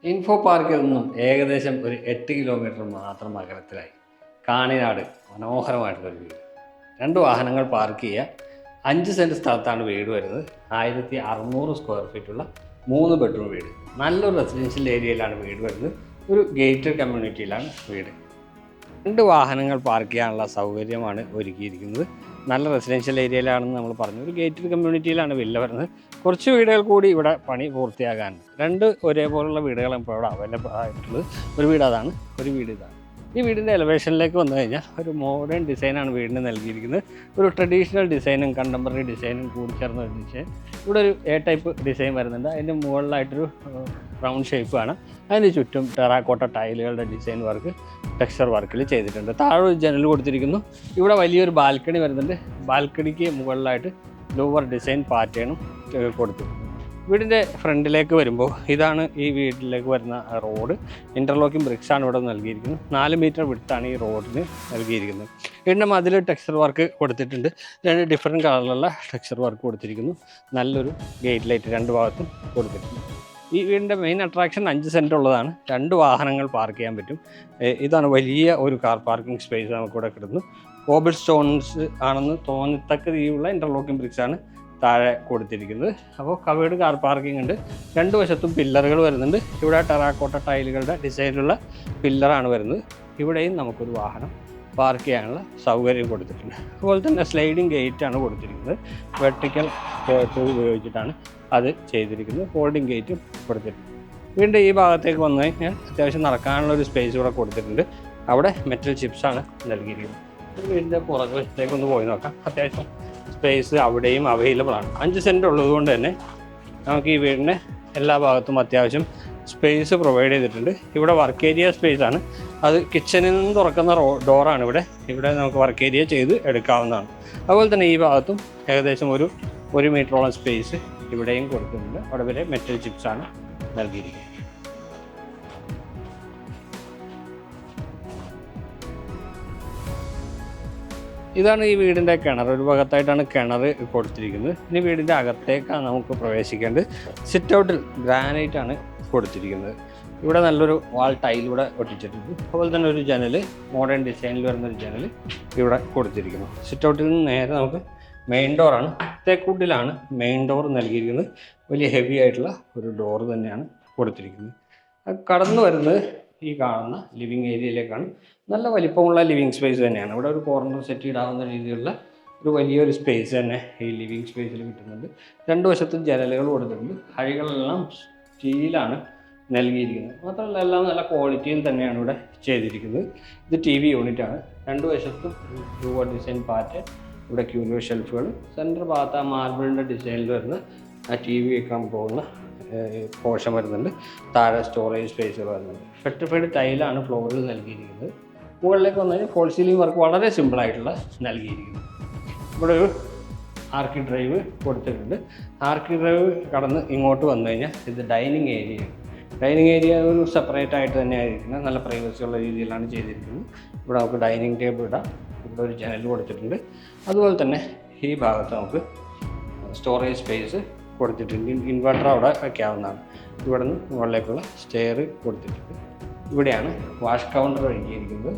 Info പാർക്കിൽ നിന്നും ഏകദേശം ഒരു 8 കിലോമീറ്റർ മാത്രം അകലത്തിലായി കാണിനാട് മനോഹരമായിട്ടുള്ളൊരു വീട്. 2 വാഹനങ്ങൾ പാർക്ക് ചെയ്യുക. 5 സെൻറ്റ് സ്ഥലത്താണ് വീട് വരുന്നത്. 1600 സ്ക്വയർ ഫീറ്റുള്ള 3 ബെഡ്റൂം വീട്. നല്ലൊരു റെസിഡൻഷ്യൽ ഏരിയയിലാണ് വീട് വരുന്നത്. ഒരു ഗേറ്റഡ് കമ്മ്യൂണിറ്റിയിലാണ് വീട്. 2 വാഹനങ്ങൾ പാർക്ക് ചെയ്യാനുള്ള സൗകര്യമാണ് ഒരുക്കിയിരിക്കുന്നത്. നല്ല റെസിഡൻഷ്യൽ ഏരിയയിലാണെന്ന് നമ്മൾ പറഞ്ഞു. ഒരു ഗേറ്റഡ് കമ്മ്യൂണിറ്റിയിലാണ് വില്ല വരുന്നത്. കുറച്ച് വീടുകൾ കൂടി ഇവിടെ പണി പൂർത്തിയാകാനുണ്ട്. 2 ഒരേപോലുള്ള വീടുകളും ഇപ്പോൾ ഇവിടെ അവൈലബിൾ ആയിട്ടുള്ളത്. ഒരു വീട് അതാണ്, ഒരു വീട് ഇതാണ്. ഈ വീടിൻ്റെ എലവേഷനിലേക്ക് വന്നു കഴിഞ്ഞാൽ ഒരു മോഡേൺ ഡിസൈനാണ് വീടിന് നൽകിയിരിക്കുന്നത്. ഒരു ട്രഡീഷണൽ ഡിസൈനും കണ്ടംപററി ഡിസൈനും കൂടിച്ചേർന്ന ഒരു ഡിസൈൻ. ഇവിടെ ഒരു എ ടൈപ്പ് ഡിസൈൻ വരുന്നുണ്ട്. അതിൻ്റെ മുകളിലായിട്ടൊരു റൗണ്ട് ഷേപ്പാണ്. അതിന് ചുറ്റും ടെറാക്കോട്ട ടൈലുകളുടെ ഡിസൈൻ വർക്ക് ടെക്സ്ചർ വർക്കിൽ ചെയ്തിട്ടുണ്ട്. താഴെ ഒരു ജനൽ കൊടുത്തിരിക്കുന്നു. ഇവിടെ വലിയൊരു ബാൽക്കണി വരുന്നുണ്ട്. ബാൽക്കണിക്ക് മുകളിലായിട്ട് ലൂവർ ഡിസൈൻ പാറ്റേണും കൊടുത്തിട്ടുണ്ട്. വീടിൻ്റെ ഫ്രണ്ടിലേക്ക് വരുമ്പോൾ ഇതാണ് ഈ വീട്ടിലേക്ക് വരുന്ന റോഡ്. ഇൻ്റർലോക്കിംഗ് ബ്രിക്സാണ് ഇവിടെ നൽകിയിരിക്കുന്നത്. 4 മീറ്റർ വിഡ്ത്താണ് ഈ റോഡിന് നൽകിയിരിക്കുന്നത്. വീടിൻ്റെ മതിൽ ടെക്സ്ചർ വർക്ക് കൊടുത്തിട്ടുണ്ട്. 2 ഡിഫറെൻറ്റ് കളറിലുള്ള ടെക്സ്ചർ വർക്ക് കൊടുത്തിരിക്കുന്നു. നല്ലൊരു ഗേറ്റ് ലൈറ്റ് 2 ഭാഗത്തും കൊടുത്തിട്ടുണ്ട്. ഈ വീടിൻ്റെ മെയിൻ അട്രാക്ഷൻ 5 സെൻറ്റ് ഉള്ളതാണ്. 2 വാഹനങ്ങൾ പാർക്ക് ചെയ്യാൻ പറ്റും. ഇതാണ് വലിയ ഒരു കാർ പാർക്കിംഗ് സ്പേസ് നമുക്കിവിടെ കിട്ടുന്നു. കോബിൾ സ്റ്റോൺസ് ആണെന്ന് തോന്നത്തക്ക രീതിയിലുള്ള ഇൻ്റർലോക്കിംഗ് ബ്രിക്സാണ് താഴെ കൊടുത്തിരിക്കുന്നത്. അപ്പോൾ കവേർഡ് കാർ പാർക്കിംഗ് ഉണ്ട്. 2 വശത്തും പില്ലറുകൾ വരുന്നുണ്ട്. ഇവിടെ ടെറാക്കോട്ട ടൈലുകളുടെ ഡിസൈനിലുള്ള പില്ലറാണ് വരുന്നത്. ഇവിടെയും നമുക്കൊരു വാഹനം പാർക്ക് ചെയ്യാനുള്ള സൗകര്യം കൊടുത്തിട്ടുണ്ട്. അതുപോലെ തന്നെ സ്ലൈഡിങ് ഗേറ്റാണ് കൊടുത്തിരിക്കുന്നത്. വെർട്ടിക്കൽ ടൂൾ ഉപയോഗിച്ചിട്ടാണ് അത് ചെയ്തിരിക്കുന്നത്. ഫോൾഡിങ് ഗേറ്റും കൊടുത്തിട്ടുണ്ട്. വീണ്ടും ഈ ഭാഗത്തേക്ക് വന്നു കഴിഞ്ഞാൽ അത്യാവശ്യം നടക്കാനുള്ള ഒരു സ്പേസ് ഇവിടെ കൊടുത്തിട്ടുണ്ട്. അവിടെ മെറ്റൽ ചിപ്സാണ് നൽകിയിരിക്കുന്നത്. വീടിൻ്റെ പുറകുവശത്തേക്ക് ഒന്ന് പോയി നോക്കാം. അത്യാവശ്യം സ്പേസ് അവിടെയും അവൈലബിൾ ആണ്. 5 സെൻറ്റ് ഉള്ളതുകൊണ്ട് തന്നെ നമുക്ക് ഈ വീടിൻ്റെ എല്ലാ ഭാഗത്തും അത്യാവശ്യം സ്പേസ് പ്രൊവൈഡ് ചെയ്തിട്ടുണ്ട്. ഇവിടെ വർക്ക് ഏരിയ സ്പേസ് ആണ്. അത് കിച്ചണിൽ നിന്ന് തുറക്കുന്ന ഡോറാണ് ഇവിടെ നമുക്ക് വർക്ക് ഏരിയ ചെയ്ത് എടുക്കാവുന്നതാണ്. അതുപോലെ തന്നെ ഈ ഭാഗത്തും ഏകദേശം ഒരു 1 മീറ്ററോളം സ്പേസ് ഇവിടെയും കൊടുക്കുന്നുണ്ട്. അവിടെ വരെ മെറ്റൽ ചിപ്സാണ് നൽകിയിരിക്കുന്നത്. ഇതാണ് ഈ വീടിൻ്റെ കിണർ. ഒരു ഭാഗത്തായിട്ടാണ് കിണർ കൊടുത്തിരിക്കുന്നത്. ഇനി വീടിൻ്റെ അകത്തേക്കാണ് നമുക്ക് പ്രവേശിക്കേണ്ടത്. സിറ്റ് ഔട്ടിൽ ഗ്രാനൈറ്റ് ആണ് കൊടുത്തിരിക്കുന്നത്. ഇവിടെ നല്ലൊരു വാൾ ടൈൽ ഇവിടെ ഒട്ടിച്ചിട്ടുണ്ട്. അതുപോലെ തന്നെ ഒരു ജനൽ, മോഡേൺ ഡിസൈനിൽ വരുന്നൊരു ജനൽ ഇവിടെ കൊടുത്തിരിക്കുന്നു. സിറ്റ് ഔട്ടിൽ നിന്ന് നേരെ നമുക്ക് മെയിൻ ഡോറാണ്. തേക്കൂട്ടിലാണ് മെയിൻ ഡോർ നൽകിയിരിക്കുന്നത്. വലിയ ഹെവി ആയിട്ടുള്ള ഒരു ഡോറ് തന്നെയാണ് കൊടുത്തിരിക്കുന്നത്. കടന്നു വരുന്നത് ഈ കാണുന്ന ലിവിങ് ഏരിയയിലേക്കാണ്. നല്ല വലിപ്പമുള്ള ലിവിങ് സ്പേസ് തന്നെയാണ്. ഇവിടെ ഒരു കോർണർ സെറ്റ് ഇടാവുന്ന രീതിയിലുള്ള ഒരു വലിയൊരു സ്പേസ് തന്നെ ഈ ലിവിങ് സ്പേസിൽ കിട്ടുന്നുണ്ട്. 2 വശത്തും ജനലുകൾ കൊടുത്തിട്ടുണ്ട്. ഹഴികളെല്ലാം സ്റ്റീലാണ് നൽകിയിരിക്കുന്നത്. മാത്രമല്ല എല്ലാം നല്ല ക്വാളിറ്റിയിൽ തന്നെയാണ് ഇവിടെ ചെയ്തിരിക്കുന്നത്. ഇത് TV യൂണിറ്റാണ്. 2 വശത്തും ലൂവർ ഡിസൈൻ പാറ്റേൺ. ഇവിടെ ക്യൂരിയോ ഷെൽഫുകൾ. സെൻറ്റർ ഭാഗത്ത് ആ മാർബിളിൻ്റെ ഡിസൈനിൽ വരുന്ന ആ TV വെക്കാൻ പോകുന്ന പോർഷൻ വരുന്നുണ്ട്. താഴെ സ്റ്റോറേജ് സ്പേസുകൾ വരുന്നുണ്ട്. പെട്രിഫൈഡ് ടൈലാണ് ഫ്ലോറിൽ നൽകിയിരിക്കുന്നത്. മുകളിലേക്ക് വന്നു കഴിഞ്ഞാൽ ഫോൾ സീലിംഗ് വർക്ക് വളരെ സിമ്പിളായിട്ടുള്ള നൽകിയിരിക്കുന്നു. ഇവിടെ ഒരു ആർക്കി ഡ്രൈവ് കൊടുത്തിട്ടുണ്ട്. ആർക്കി ഡ്രൈവ് കടന്ന് ഇങ്ങോട്ട് വന്നു കഴിഞ്ഞാൽ ഇത് ഡൈനിങ് ഏരിയയാണ്. ഡൈനിങ് ഏരിയ ഒരു സെപ്പറേറ്റ് ആയിട്ട് തന്നെ ആയിരിക്കുന്നത്. നല്ല പ്രൈവസി ഉള്ള രീതിയിലാണ് ചെയ്തിരിക്കുന്നത്. ഇവിടെ നമുക്ക് ഡൈനിങ് ടേബിൾ ഇടാം. ഇവിടെ ഒരു ജനൽ കൊടുത്തിട്ടുണ്ട്. അതുപോലെ തന്നെ ഈ ഭാഗത്ത് നമുക്ക് സ്റ്റോറേജ് സ്പേസ് കൊടുത്തിട്ടുണ്ട്. ഇൻവെർട്ടർ അവിടെ വയ്ക്കാവുന്നതാണ്. ഇവിടെ നിന്ന് മുകളിലേക്കുള്ള സ്റ്റെയർ കൊടുത്തിട്ടുണ്ട്. ഇവിടെയാണ് വാഷ് കൗണ്ടർ ഒരുക്കിയിരിക്കുന്നത്.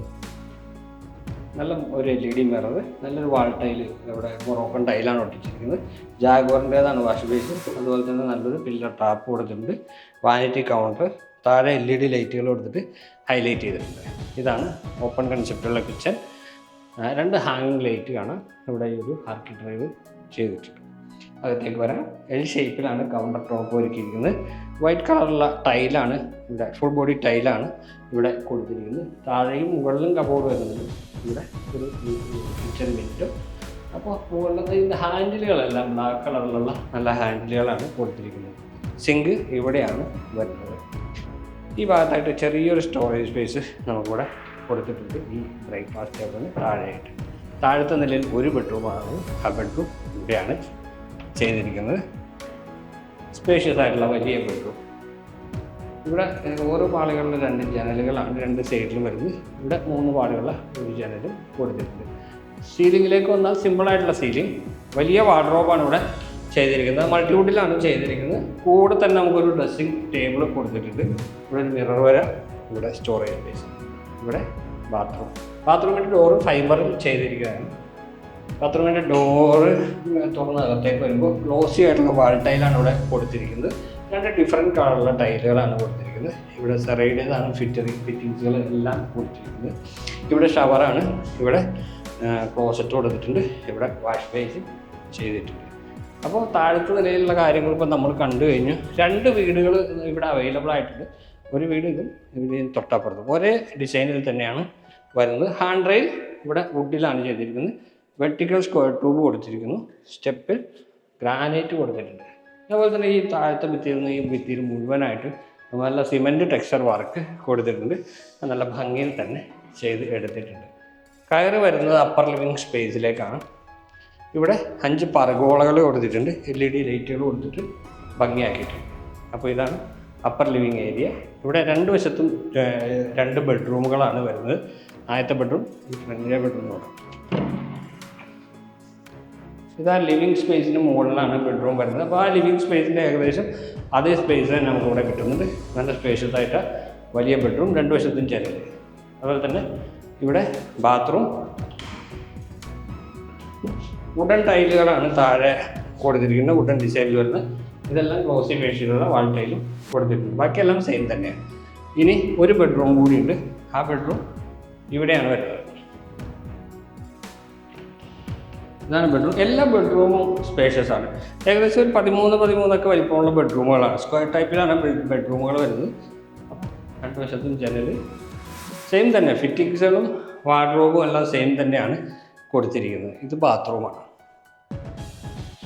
നല്ല ഒരു LED മിറർ, നല്ലൊരു വാൾ ടൈല്, ഇവിടെ മൊറോക്കൻ ടൈലാണ് ഒട്ടിച്ചിരിക്കുന്നത്. ജാഗ്വാറിൻ്റേതാണ് വാഷ് ബേസ്. അതുപോലെ തന്നെ നല്ലൊരു പില്ലർ ടാപ്പ് കൊടുത്തിട്ടുണ്ട്. വാനിറ്റി കൗണ്ടർ, താഴെ LED ലൈറ്റുകൾ കൊടുത്തിട്ട് ഹൈലൈറ്റ് ചെയ്തിട്ടുണ്ട്. ഇതാണ് ഓപ്പൺ കൺസെപ്റ്റുള്ള കിച്ചൺ. 2 ഹാങ്ങിങ് ലൈറ്റ് കാണാം. ഇവിടെ ഈ ഒരു ആർക്കി ഡ്രൈവ് ചെയ്തിട്ടുണ്ട്. അകത്തേക്ക് വരാം. L ഷേപ്പിലാണ് കൗണ്ടർ ടോപ്പ് ഒരുക്കിയിരിക്കുന്നത്. വൈറ്റ് കളറുള്ള ടൈലാണ് ഇവിടെ, ഫുൾ ബോഡി ടൈലാണ് ഇവിടെ കൊടുത്തിരിക്കുന്നത്. താഴെയും മുകളിലും കബോർഡ് വരുന്നുണ്ട്. ഇവിടെ ഒരു കിച്ചൺ വിൻഡോ. അപ്പോൾ മുകളിലത്തെ ഇതിൻ്റെ ഹാൻഡിലുകളെല്ലാം ബ്ലാക്ക് കളറിലുള്ള നല്ല ഹാൻഡിലുകളാണ് കൊടുത്തിരിക്കുന്നത്. സിങ്ക് ഇവിടെയാണ് വരുന്നത്. ഈ ഭാഗത്തായിട്ട് ചെറിയൊരു സ്റ്റോറേജ് സ്പേസ് നമുക്കിവിടെ കൊടുത്തിട്ടുണ്ട്. ഈ ബ്രേക്ക്ഫാസ്റ്റ് ടേബിളിന് താഴെയായിട്ട്. താഴത്തെ നിലയിൽ ഒരു ബെഡ്റൂമാണ്. ആ ബെഡ്റൂം ഇവിടെയാണ് ചെയ്തിരിക്കുന്നത്. സ്പേഷ്യസ് ആയിട്ടുള്ള വലിയ ബെഡ്റൂം. ഇവിടെ ഓരോ പാളികളിലും 2 ജനലുകളാണ് 2 സൈഡിലും വരുന്നത്. ഇവിടെ 3 പാളികളുള്ള ഒരു ജനലും കൊടുത്തിട്ടുണ്ട്. സീലിങ്ങിലേക്ക് വന്നാൽ സിമ്പിളായിട്ടുള്ള സീലിംഗ്. വലിയ വാർഡ്രോബാണ് ഇവിടെ ചെയ്തിരിക്കുന്നത്. മൾട്ടിവുഡിലാണ് ചെയ്തിരിക്കുന്നത്. കൂടെ തന്നെ നമുക്കൊരു ഡ്രസ്സിംഗ് ടേബിൾ കൊടുത്തിട്ടുണ്ട്. ഇവിടെ ഒരു മിറർ വരെ, ഇവിടെ സ്റ്റോറേജ് സ്പേസ്, ഇവിടെ ബാത്റൂമിൻ്റെ ഡോറ് ഫൈബറിൽ ചെയ്തിരിക്കുകയാണ്. ബാത്റൂമിൻ്റെ ഡോറ് തുറന്ന് അകത്തേക്ക് വരുമ്പോൾ ഗ്ലോസി ആയിട്ടുള്ള വാൾ ടൈലാണ് ഇവിടെ കൊടുത്തിരിക്കുന്നത്. 2 ഡിഫറെൻറ്റ് കളറുള്ള ടൈലുകളാണ് കൊടുത്തിരിക്കുന്നത്. ഇവിടെ സെറൈഡേതാണ് ഫിറ്റിങ്സുകൾ എല്ലാം കൊടുത്തിരിക്കുന്നത്. ഇവിടെ ഷവറാണ്, ഇവിടെ ക്ലോസറ്റ് കൊടുത്തിട്ടുണ്ട്, ഇവിടെ വാഷ് ബേസിൻ ചെയ്തിട്ടുണ്ട്. അപ്പോൾ താഴത്തെ നിലയിലുള്ള കാര്യങ്ങൾ ഇപ്പോൾ നമ്മൾ കണ്ടു കഴിഞ്ഞു. 2 വീടുകൾ ഇവിടെ അവൈലബിൾ ആയിട്ടുണ്ട്. ഒരു വീട് ഇതും ഇവിടെ തൊട്ടപ്പുറത്തും ഒരേ ഡിസൈനിൽ തന്നെയാണ് വരുന്നത്. ഹാൻഡ് റെയിൽ ഇവിടെ വുഡിലാണ് ചെയ്തിരിക്കുന്നത്. വെർട്ടിക്കൽ സ്ക്വയർ ട്യൂബ് കൊടുത്തിരിക്കുന്നു. സ്റ്റെപ്പിൽ ഗ്രാനൈറ്റ് കൊടുത്തിട്ടുണ്ട്. അതുപോലെ തന്നെ ഈ താഴത്തെ ഭിത്തിയിൽ മുഴുവനായിട്ട് നല്ല സിമെൻറ്റ് ടെക്സ്ചർ വർക്ക് കൊടുത്തിട്ടുണ്ട്. നല്ല ഭംഗിയിൽ തന്നെ ചെയ്ത് എടുത്തിട്ടുണ്ട്. കയറ് വരുന്നത് അപ്പർ ലിവിങ് സ്പേസിലേക്കാണ്. ഇവിടെ 5 പർഗോളകൾ കൊടുത്തിട്ടുണ്ട്. LED ലൈറ്റുകൾ കൊടുത്തിട്ട് ഭംഗിയാക്കിയിട്ടുണ്ട്. അപ്പോൾ ഇതാണ് അപ്പർ ലിവിങ് ഏരിയ. ഇവിടെ 2 വശത്തും 2 ബെഡ്റൂമുകളാണ് വരുന്നത്. ആദ്യത്തെ ബെഡ്റൂം, ഫ്രണ്ടിലെ ബെഡ്റൂം നോക്കാം. ഇതാ ലിവിങ് സ്പേസിന് മുകളിലാണ് ബെഡ്റൂം വരുന്നത്. അപ്പോൾ ആ ലിവിങ് സ്പേസിൻ്റെ ഏകദേശം അതേ സ്പേസ് തന്നെ നമുക്കിവിടെ കിട്ടുന്നുണ്ട്. നല്ല സ്പേഷ്യസ് ആയിട്ട് വലിയ ബെഡ്റൂം, 2 വശത്തും ജനൽ. അതുപോലെ തന്നെ ഇവിടെ ബാത്റൂം, വുഡൻ ടൈലുകളാണ് താഴെ കൊടുത്തിരിക്കുന്നത്. വുഡൻ ഡിസൈനിൽ വരുന്നത് ഇതെല്ലാം ഗ്ലോസി ഫിനിഷിലുള്ള വാൾ ടൈലും കൊടുത്തിട്ടുണ്ട്. ബാക്കിയെല്ലാം സെയിം തന്നെയാണ്. ഇനി ഒരു ബെഡ്റൂം കൂടിയുണ്ട്. ആ ബെഡ്റൂം ഇവിടെയാണ് വരുന്നത്. ഇതാണ് ബെഡ്റൂം. എല്ലാ ബെഡ്റൂമും സ്പേഷ്യസ് ആണ്. ഏകദേശം ഒരു 13 വലിപ്പമുള്ള ബെഡ്റൂമുകളാണ്. സ്ക്വയർ ടൈപ്പിലാണ് ബെഡ്റൂമുകൾ വരുന്നത്. 2 വശത്തും ജനൽ സെയിം തന്നെ. ഫിറ്റിങ്സുകളും വാർഡ്രോബും എല്ലാം സെയിം തന്നെയാണ് കൊടുത്തിരിക്കുന്നത്. ഇത് ബാത്റൂമാണ്.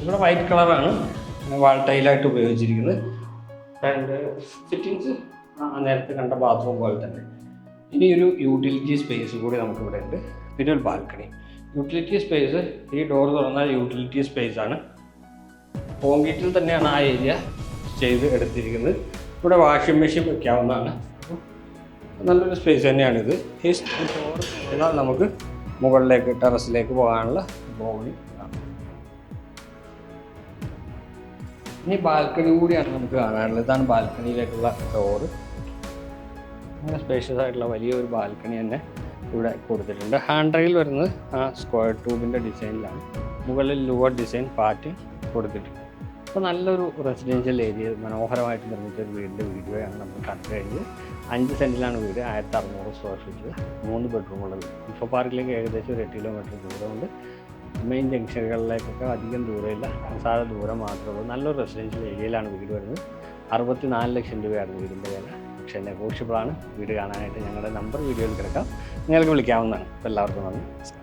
ഇവിടെ വൈറ്റ് കളറാണ് വാൾ ടൈലായിട്ട് ഉപയോഗിച്ചിരിക്കുന്നത്. 2 ഫിറ്റിങ്സ് നേരത്തെ കണ്ട ബാത്റൂം പോലെ തന്നെ. ഇനി ഒരു യൂട്ടിലിറ്റി സ്പേസ് കൂടി നമുക്കിവിടെ ഉണ്ട്. പിന്നെ ഒരു ബാൽക്കണി. യൂട്ടിലിറ്റി സ്പേസ്, ഈ ഡോർ തുറന്നാൽ യൂട്ടിലിറ്റി സ്പേസ് ആണ്. കോൺക്രീറ്റിൽ തന്നെയാണ് ആ ഏരിയ ചെയ്ത് എടുത്തിരിക്കുന്നത്. ഇവിടെ വാഷിംഗ് മെഷീൻ വയ്ക്കാവുന്നതാണ്. നല്ലൊരു സ്പേസ് തന്നെയാണിത്. ഈ ഡോർ തുറന്നാൽ നമുക്ക് മുകളിലേക്ക് ടെറസിലേക്ക് പോകാനുള്ള ബോണി. ഇനി ബാൽക്കണി കൂടിയാണ് നമുക്ക് കാണാനുള്ളത്. ഇതാണ് ബാൽക്കണിയിലേക്കുള്ള ഡോറ്. അങ്ങനെ സ്പേഷ്യസ് ആയിട്ടുള്ള വലിയൊരു ബാൽക്കണി തന്നെ ഇവിടെ കൊടുത്തിട്ടുണ്ട്. ഹാൻഡ് റെയിൽ വരുന്നത് ആ സ്ക്വയർ ട്യൂബിൻ്റെ ഡിസൈനിലാണ്. മുകളിൽ ലുവർ ഡിസൈൻ പാറ്റേൺ കൊടുത്തിട്ടുണ്ട്. അപ്പോൾ നല്ലൊരു റെസിഡൻഷ്യൽ ഏരിയ മനോഹരമായിട്ട് നിർമ്മിച്ച ഒരു വീടിൻ്റെ വീഡിയോയാണ് നമ്മൾ കണ്ടു കഴിഞ്ഞത്. 5 സെൻറ്റിലാണ് വീട്. 1600 സ്ക്വയർ ഫീറ്റിൽ 3 ബെഡ്റൂമുള്ളത്. ഇൻഫോ പാർക്കിലേക്ക് ഏകദേശം ഒരു 8 കിലോമീറ്റർ ദൂരമുണ്ട്. മെയിൻ ജംഗ്ഷനുകളിലേക്കൊക്കെ അധികം ദൂരമില്ല, സാധാരണ ദൂരം മാത്രമേ ഉള്ളൂ. നല്ലൊരു റെസിഡൻഷ്യൽ ഏരിയയിലാണ് വീട് വരുന്നത്. 64 ലക്ഷം രൂപയാണ് വീടിൻ്റെ വില. പക്ഷേ നെഗോഷ്യബിളാണ്. വീട് കാണാനായിട്ട് ഞങ്ങളുടെ നമ്പർ വീഡിയോയിൽ കിടക്കാം, നിങ്ങൾക്ക് വിളിക്കാവുന്നതാണ്. അപ്പോൾ എല്ലാവർക്കും നന്ദി.